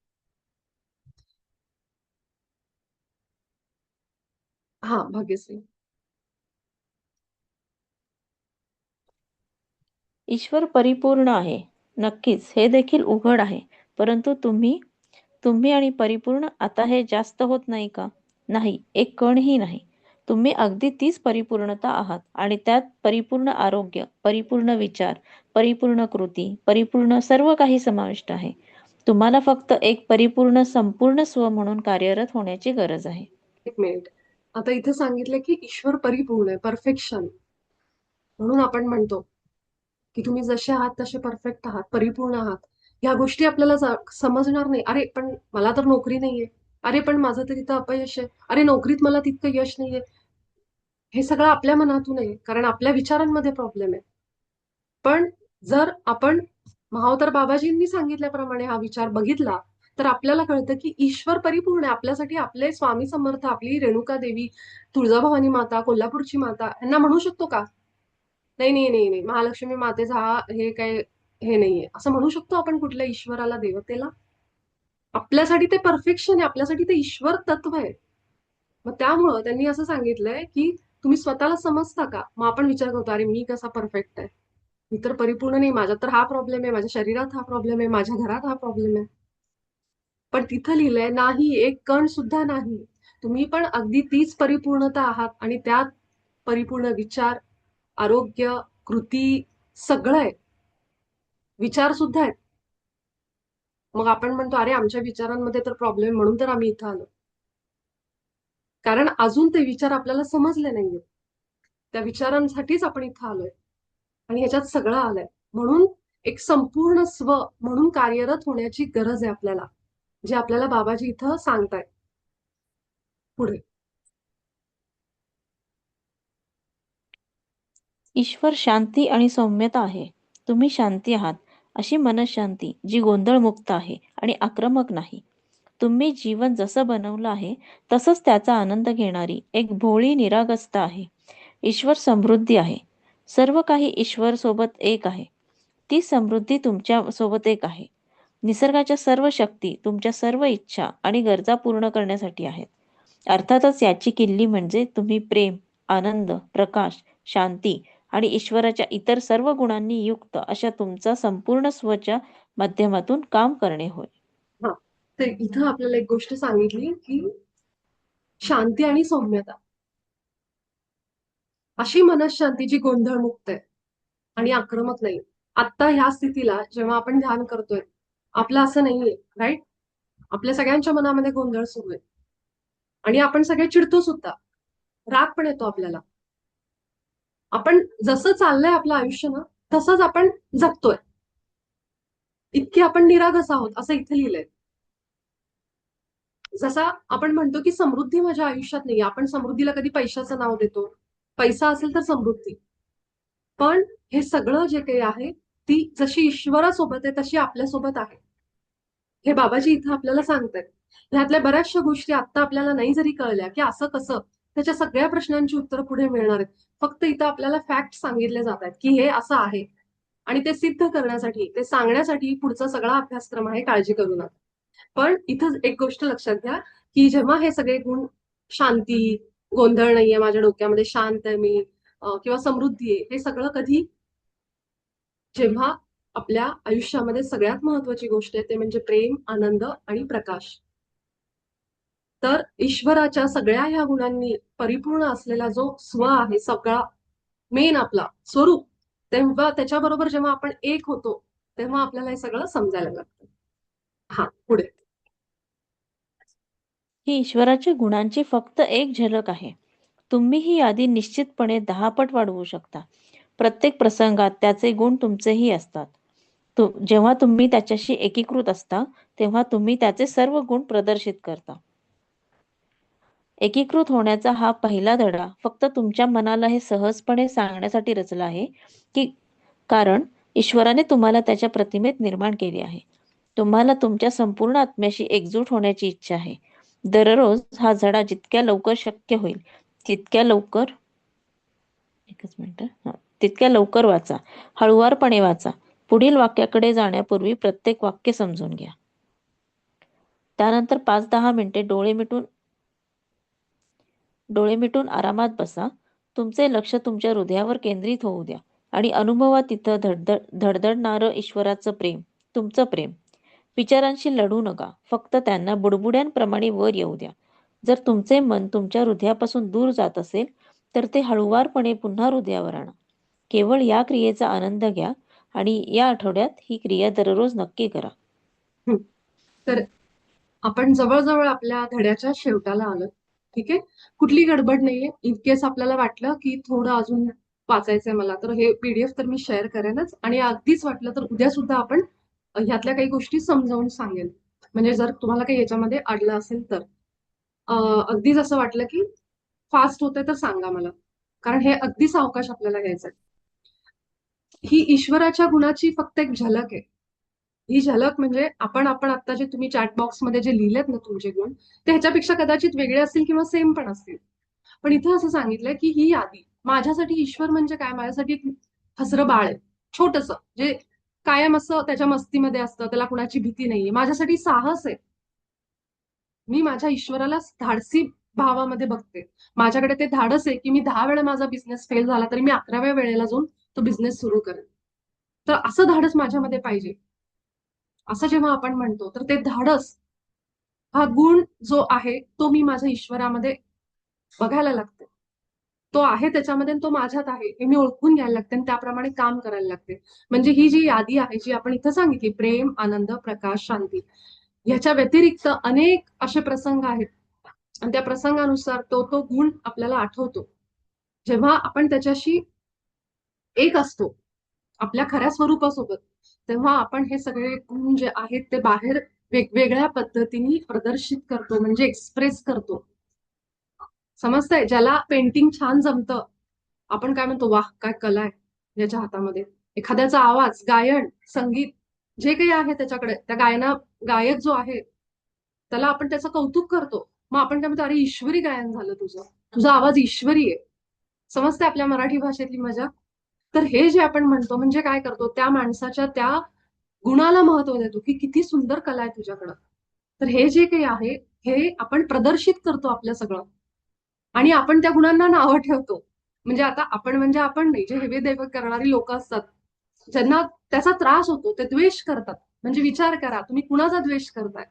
हा, भाग्यश्री. ईश्वर परिपूर्ण आहे, नक्कीच, हे देखील उघड आहे. परंतु तुम्ही तुम्ही आणि परिपूर्ण आता हे जास्त होत नाही का? नाही, एक कणही नाही. तुम्ही अगदी तीच परिपूर्णता आहात आणि त्यात परिपूर्ण आरोग्य, परिपूर्ण विचार, परिपूर्ण कृती, परिपूर्ण सर्व काही समाविष्ट आहे. तुम्हाला फक्त एक परिपूर्ण संपूर्ण स्व म्हणून कार्यरत होण्याची गरज आहे. एक मिनिट. आता इथे सांगितलं की ईश्वर परिपूर्ण आहे, परफेक्शन. म्हणून आपण म्हणतो की तुम्ही जसे आहात तसे परफेक्ट आहात, परिपूर्ण आहात. ह्या गोष्टी आपल्याला समजणार नाही. अरे पण मला तर नोकरी नाहीये, अरे पण माझं तर तिथं अपयश आहे, अरे नोकरीत मला तितकं यश नाहीये. हे सगळं आपल्या मनातून आहे, कारण आपल्या विचारांमध्ये प्रॉब्लेम आहे. पण जर आपण महावतार बाबाजींनी सांगितल्याप्रमाणे हा विचार बघितला तर आपल्याला कळतं की ईश्वर परिपूर्ण आहे. आपल्यासाठी आपले स्वामी समर्थ, आपली रेणुका देवी, तुळजाभवानी माता, कोल्हापूरची माता, यांना म्हणू शकतो का नाही नाही नाही नाही महालक्ष्मी मातेचा हा हे काय हे नाहीये असं म्हणू शकतो आपण कुठल्या ईश्वराला, देवतेला? आपल्यासाठी ते परफेक्शन आहे, आपल्यासाठी ते ईश्वर तत्व आहे. मग त्यामुळं त्यांनी असं सांगितलंय की तुम्ही स्वतःला समजता का? मग आपण विचार करतो, अरे मी कसा परफेक्ट आहे, मी तर परिपूर्ण नाही, माझ्यात तर हा प्रॉब्लेम आहे, माझ्या शरीरात हा प्रॉब्लेम आहे, माझ्या घरात हा प्रॉब्लेम आहे. पण तिथं लिहिलंय नाही, एक कण सुद्धा नाही. तुम्ही पण अगदी तीच परिपूर्णता आहात आणि त्यात परिपूर्ण विचार, आरोग्य, कृती सगळं आहे. विचार सुद्धा आहेत. मग आपण म्हणतो, अरे आमच्या विचारांमध्ये तर प्रॉब्लेम, म्हणून तर आम्ही इथं आलो. कारण अजून ते विचार आपल्याला समजले नाहीये. त्या विचारांसाठीच आपण इथं आलोय आणि ह्याच्यात सगळं आलंय. म्हणून एक संपूर्ण स्व म्हणून कार्यरत होण्याची गरज आहे आपल्याला, जे आपल्याला बाबाजी इथं सांगतायत पुढे. ईश्वर शांती आणि सौम्यता आहे. तुम्ही शांती आहात, अशी मनःशांती जी गोंधळमुक्त आहे आणि आक्रमक नाही. तुम्ही जीवन जसं बनवलं आहे तसंच त्याचा आनंद घेणारी एक भोळी निरागसता आहे. ईश्वर समृद्धी आहे. सर्व काही ईश्वर सोबत एक आहे. ती समृद्धी तुमच्या सोबत एक आहे. निसर्गाच्या सर्व शक्ती तुमच्या सर्व इच्छा आणि गरजा पूर्ण करण्यासाठी आहेत. अर्थातच याची किल्ली म्हणजे तुम्ही प्रेम, आनंद, प्रकाश, शांती आणि ईश्वराच्या इतर सर्व गुणांनी युक्त अशा तुमचा संपूर्ण स्वच्या माध्यमातून काम करणे होय. हा, तर इथं आपल्याला एक गोष्ट सांगितली की शांती आणि सौम्यता, अशी मनःशांती जी गोंधळमुक्त आहे आणि आक्रमक नाही. आता ह्या स्थितीला जेव्हा आपण ध्यान करतोय, आपलं असं नाहीये, राईट? आपल्या सगळ्यांच्या मनामध्ये गोंधळ सुरू आहे आणि आपण सगळे चिडतो सुद्धा, राग पण येतो आपल्याला. आपण जसं चाललंय आपलं आयुष्य ना, तसंच आपण जगतोय. इतके आपण निरागस आहोत असं इथे लिहिलंय. जसा आपण म्हणतो की समृद्धी माझ्या आयुष्यात नाही, आपण समृद्धीला कधी पैशाचं नाव देतो, पैसा असेल तर समृद्धी. पण हे सगळं जे काही आहे, ती जशी ईश्वरासोबत आहे तशी आपल्यासोबत आहे, हे बाबाजी इथं आपल्याला सांगतायत. ह्यातल्या बऱ्याचशा गोष्टी आता आपल्याला नाही जरी कळल्या की असं कसं, त्याच्या सगळ्या प्रश्नांची उत्तरं पुढे मिळणार आहेत. फक्त इथं आपल्याला फॅक्ट सांगितले जात आहेत की हे असं आहे आणि ते सिद्ध करण्यासाठी, ते सांगण्यासाठी पुढचा सगळा अभ्यासक्रम आहे, काळजी करू नका. पण इथं एक गोष्ट लक्षात घ्या की जेव्हा हे सगळे गुण, शांती, गोंधळ नाहीये माझ्या डोक्यामध्ये, शांत आहे मी, किंवा समृद्धी आहे, हे सगळं कधी, जेव्हा आपल्या आयुष्यामध्ये सगळ्यात महत्वाची गोष्ट आहे ते म्हणजे प्रेम, आनंद आणि प्रकाश. तर ईश्वराच्या सगळ्या ह्या गुणांनी परिपूर्ण असलेला जो स्व आहे, सगळा मेन आपला स्वरूप, तेव्हा त्याच्याबरोबर जेव्हा आपण एक होतो, तेव्हा आपल्याला हे सगळं समजायला लागतं. हा, पुढे. ही ईश्वराच्या गुणांची फक्त एक झलक आहे. तुम्ही ही यादी निश्चितपणे 10 पट वाढवू शकता. प्रत्येक प्रसंगात त्याचे गुण तुमचेही असतात. जेव्हा तुम्ही त्याच्याशी एकीकृत असता, तेव्हा तुम्ही त्याचे सर्व गुण प्रदर्शित करता. एकीकृत होण्याचा हा पहिला धडा फक्त तुमच्या मनाला हे सहजपणे सांगण्यासाठी रचला आहे, की कारण ईश्वराने तुम्हाला त्याच्या प्रतिमेत निर्माण केले आहे. तुम्हाला तुमच्या संपूर्ण आत्म्याशी एकजूट होण्याची इच्छा आहे. दररोज हा धडा जितक्या लवकर शक्य होईल, तितक्या लवकर एकच मिनिट तितक्या लवकर वाचा. हळुवारपणे वाचा. पुढील वाक्याकडे जाण्यापूर्वी प्रत्येक वाक्य समजून घ्या. त्यानंतर 5-10 मिनिटे डोळे मिटून आरामात बसा. तुमचे लक्ष तुमच्या हृदयावर केंद्रित होऊ द्या आणि अनुभवा तिथं धडधडणारं ईश्वराचं प्रेम, तुमचं प्रेम. विचारांशी लढू नका. फक्त त्यांना बुडबुड्यांप्रमाणे वर येऊ द्या. जर तुमचे मन तुमच्या हृदयापासून दूर जात असेल, तर ते हळुवारपणे पुन्हा हृदयावर आणा. केवळ या क्रियेचा आनंद घ्या आणि या आठवड्यात ही क्रिया दररोज नक्की करा. तर आपण जवळजवळ आपल्या धड्याच्या शेवटाला आलो. ठीक आहे, कुठली गडबड नाहीये. इन केस आपल्याला वाटलं की थोडं अजून वाचायचंय मला, तर हे पीडीएफ तर मी शेअर करेनच आणि अगदीच वाटलं तर उद्या सुद्धा आपण ह्यातल्या काही गोष्टी समजावून सांगेन. म्हणजे जर तुम्हाला काही याच्यामध्ये अडलं असेल तर, अगदीच असं वाटलं की फास्ट होतंय तर सांगा मला, कारण हे अगदी सावकाश आपल्याला घ्यायचंय. ही ईश्वराच्या गुणाची फक्त एक झलक आहे. ही झलक म्हणजे आपण आपण आता जे तुम्ही चॅट बॉक्समध्ये जे लिहिलेत ना तुमचे गुण, ते ह्याच्यापेक्षा कदाचित वेगळे असतील किंवा सेम पण असतील. पण इथं असं सांगितलंय की ही यादी माझ्यासाठी, ईश्वर म्हणजे काय, माझ्यासाठी एक हसरं बाळ आहे, छोटस, जे कायम असं त्याच्या मस्तीमध्ये असतं, त्याला कुणाची भीती नाहीये. माझ्यासाठी साहस आहे. मी माझ्या ईश्वराला धाडसी भावामध्ये बघते. माझ्याकडे ते धाडस आहे की मी 10 वेळा माझा बिझनेस फेल झाला तरी मी 11व्या वेळेला जाऊन तो बिझनेस सुरू करेन. तर असं धाडस माझ्यामध्ये पाहिजे. असं जेव्हा आपण म्हणतो तर ते धाडस हा गुण जो आहे तो मी माझ्या ईश्वरामध्ये बघायला लागते. तो आहे त्याच्यामध्ये आणि तो माझ्यात आहे हे मी ओळखून घ्यायला लागते आणि त्याप्रमाणे काम करायला लागते. म्हणजे ही जी यादी आहे जी आपण इथं सांगितली, प्रेम, आनंद, प्रकाश, शांती, ह्याच्या व्यतिरिक्त अनेक असे प्रसंग आहेत आणि त्या प्रसंगानुसार तो तो गुण आपल्याला आठवतो. जेव्हा आपण त्याच्याशी एक असतो आपल्या खऱ्या स्वरूपासोबत, तेव्हा आपण हे सगळे गुण जे आहेत ते बाहेर वेगवेगळ्या पद्धतीने प्रदर्शित करतो, म्हणजे एक्सप्रेस करतो. समजतंय? ज्याला पेंटिंग छान जमतं, आपण काय म्हणतो, वाह काय कला आहे याच्या हातामध्ये. एखाद्याचा आवाज, गायन, संगीत जे काही आहे त्याच्याकडे, त्या गायक जो आहे त्याला आपण त्याचं कौतुक करतो. मग आपण काय म्हणतो, अरे ईश्वरी गायन झालं तुझं, तुझा आवाज ईश्वरी आहे. समजते आपल्या मराठी भाषेतली मजा. तर हे जे आपण म्हणतो म्हणजे काय करतो, त्या माणसाच्या त्या गुणाला महत्व देतो की किती सुंदर कला आहे तुझ्याकडं. तर हे जे काही आहे हे आपण प्रदर्शित करतो आपलं सगळं आणि आपण त्या गुणांना नावं ठेवतो. म्हणजे आता आपण म्हणजे आपण नाही, जे हेवे देवे करणारी लोक असतात ज्यांना त्याचा त्रास होतो, ते द्वेष करतात. म्हणजे विचार करा तुम्ही कुणाचा द्वेष करताय.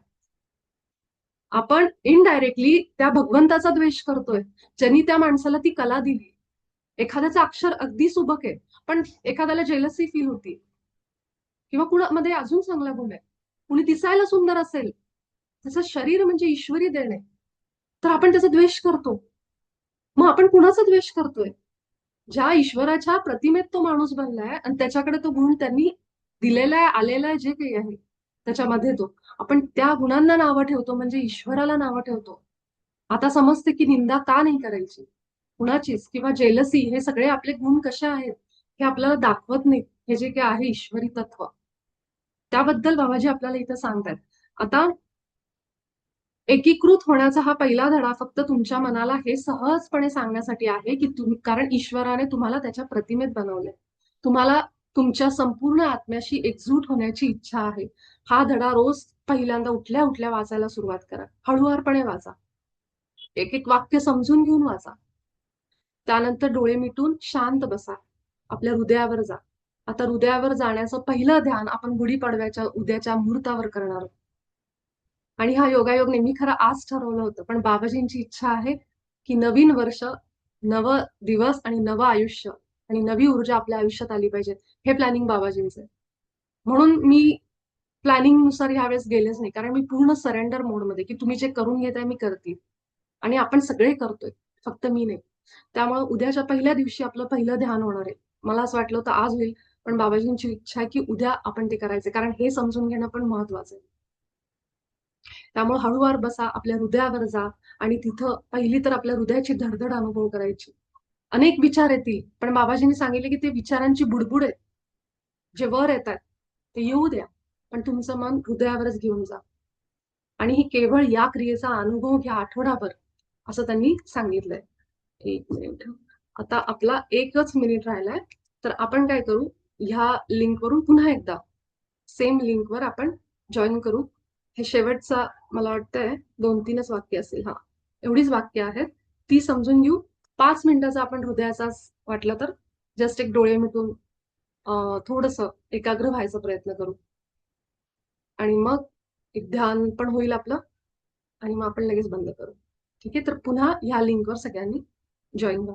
आपण इनडायरेक्टली त्या भगवंताचा द्वेष करतोय ज्यांनी त्या माणसाला ती कला दिली. एखाद्याचं अक्षर अगदी सुबक आहे पण एखाद्याला जेलसी फील होती किंवा कुणामध्ये अजून चांगला गुण आहे, कुणी दिसायला सुंदर असेल, त्याचं शरीर म्हणजे ईश्वरी देण आहे, तर आपण त्याचा द्वेष करतो. मग आपण कुणाचा द्वेष करतोय? ज्या ईश्वराच्या प्रतिमेत तो माणूस बनलाय आणि त्याच्याकडे तो गुण त्यांनी दिलेला आहे, आलेला आहे, जे काही आहे त्याच्यामध्ये तो आपण त्या गुणांना नावं ठेवतो, म्हणजे ईश्वराला नावं ठेवतो. आता समजते की निंदा का नाही करायची कुणाचीच, किंवा जेलसी, हे सगळे आपले गुण कसे आहेत हे आपल्याला दाखवत नाहीत. हे जे काही आहे ईश्वरी तत्व, त्याबद्दल बाबाजी आपल्याला इथं सांगतात. आता एकीकृत होण्याचा हा पहिला धडा फक्त तुमच्या मनाला हे सहजपणे सांगण्यासाठी आहे की तुम्ही, कारण ईश्वराने तुम्हाला त्याच्या प्रतिमेत बनवले, तुम्हाला तुमच्या संपूर्ण आत्म्याशी एकजूट होण्याची इच्छा आहे. हा धडा रोज पहिल्यांदा उठल्या उठल्या वाचायला सुरुवात करा. हळुवारपणे वाचा, एक एक वाक्य समजून घेऊन वाचा. त्यानंतर डोळे मिटून शांत बसा, आपल्या हृदयावर जा. आता हृदयावर जाण्याचं पहिलं ध्यान आपण गुढीपाडव्याच्या उद्याच्या मुहूर्तावर करणार आहोत. आणि हा योगायोग नेहमी खरं आज ठरवलं होतं, पण बाबाजींची इच्छा आहे की नवीन वर्ष, नव दिवस आणि नवं आयुष्य आणि नवी ऊर्जा आपल्या आयुष्यात आली पाहिजे. हे प्लॅनिंग बाबाजींचं आहे. म्हणून मी प्लॅनिंग नुसार ह्यावेळेस गेलेच नाही, कारण मी पूर्ण सरेंडर मोडमध्ये की तुम्ही जे करून घेताय मी करते आणि आपण सगळे करतोय, फक्त मी नाही. त्यामुळे उद्याच्या पहिल्या दिवशी आपलं पहिलं ध्यान होणार आहे. मला असं वाटलं होतं आज होईल, पण बाबाजींची इच्छा आहे की उद्या आपण ते करायचे, कारण हे समजून घेणं पण महत्वाचं आहे. त्यामुळे हळूवार बसा, आपल्या हृदयावर जा आणि तिथं पहिली तर आपल्या हृदयाची धडधड अनुभव करायची. अनेक विचार येतील, पण बाबाजींनी सांगितले की ते विचारांची बुडबुड आहे, जे वर येतात ते येऊ द्या, पण तुमचं मन हृदयावरच घेऊन जा. आणि ही केवळ या क्रियेचा अनुभव घ्या आठवडाभर, असं त्यांनी सांगितलंय. 1 मिनिट, आता आपला 1च मिनिट राहिलाय. तर आपण काय करू, ह्या लिंकवरून पुन्हा एकदा सेम लिंकवर आपण जॉईन करू. हे शेवटचा मला वाटतंय 2-3च वाक्य असेल, हा एवढीच वाक्य आहेत, ती समजून घेऊ. 5 मिनिटाचा आपण हृदयाचा वाटलं तर जस्ट एक डोळे मिटून थोडस एकाग्र व्हायचा प्रयत्न करू आणि मग एक ध्यान पण होईल आपलं आणि मग आपण लगेच बंद करू. ठीक आहे, तर पुन्हा ह्या लिंकवर सगळ्यांनी जॉईन व्हा.